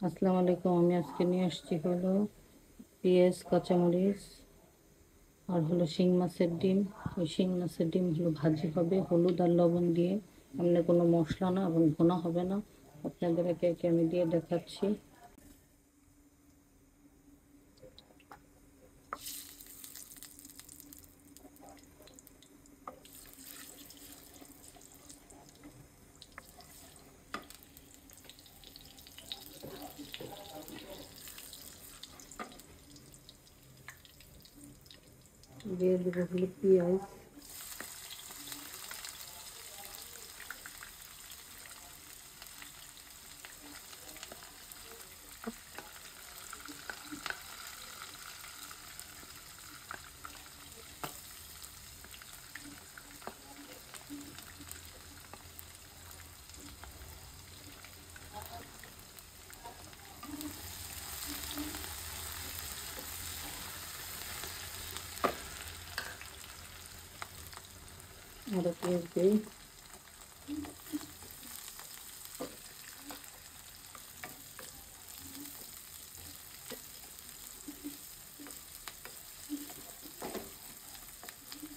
আসসালামু আলাইকুম। আমি আজকে নিয়ে আসছি হলো পেঁয়াজ, কাঁচামরিচ আর হলো শিং মাছের ডিম। ওই শিং মাছের ডিম হলো ভাজি হবে হলুদ আর লবণ দিয়ে। এমনি কোনো মশলা না এবং ভুনা হবে না। আপনাদের একে একে আমি দিয়ে দেখাচ্ছি। দিয়ে দেবো হলো পেঁয়াজ, আরও পেঁয়াজ দিই।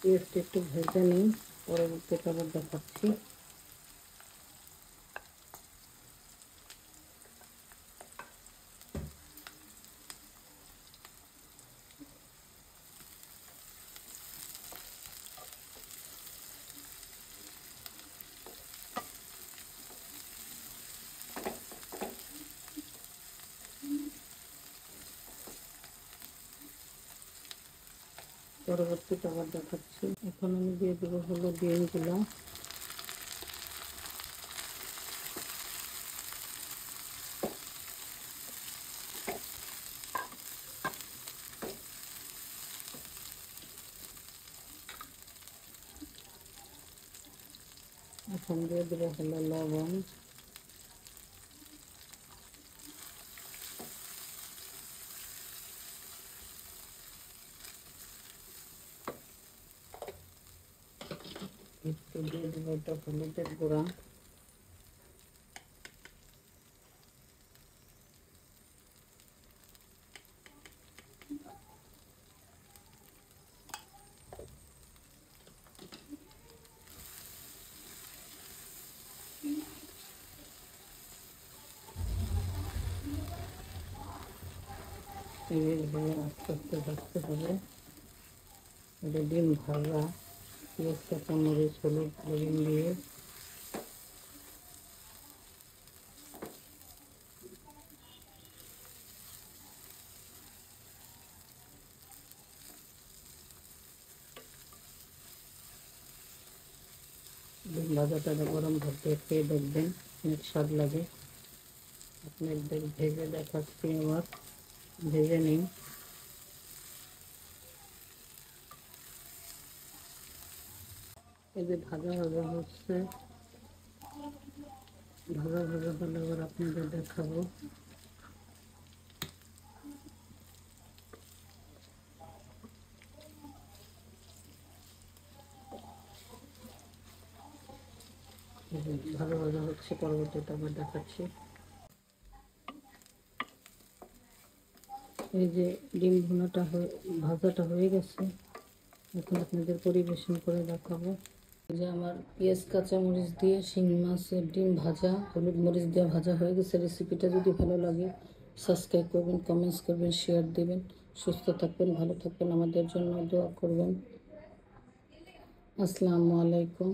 পেঁয়াজটা একটু ভেজে নিই, পরবর্তীতে আবার দেখাচ্ছি। পরবর্তীতে আবার দেখাচ্ছি। এখন আমি দিয়ে দেবো হলো ডিমগুলো। এখন দিয়ে দেবো হলো লবণ, একটু দিয়ে দেবো এটা হলুদের গুঁড়া, এইভাবে আস্তে আস্তে ভাজতে হবে। এটা ডিম ভাজা, পেঁয়াজ, কাঁচামরিচ, হলুদ লবণ দিয়ে ডিম ভাজাটা গরম ভাতে খেয়ে দেখবেন, অনেক স্বাদ লাগে। আপনাদের ভেজে দেখাচ্ছি, আবার ভেজে নিন। এই যে ভাজা ভাজা হচ্ছে, ভাজা ভাজা হলে আবার আপনাদের দেখাবো। ভাজা ভাজা হচ্ছে, পরবর্তীতে আবার দেখাচ্ছি। এই যে ডিম ভুনাটা ভাজাটা হয়ে গেছে, এখন আপনাদের পরিবেশন করে দেখাবো। এই যে আমার পেঁয়াজ কাঁচামরিচ দিয়ে শিং মাছের ডিম ভাজা হলুদ মরিচ দিয়ে ভাজা হয়ে গেছে। রেসিপিটা যদি ভালো লাগে সাবস্ক্রাইব করবেন, কমেন্টস করবেন, শেয়ার দেবেন। সুস্থ থাকবেন, ভালো থাকবেন, আমাদের জন্য দোয়া করবেন। আসসালামু আলাইকুম।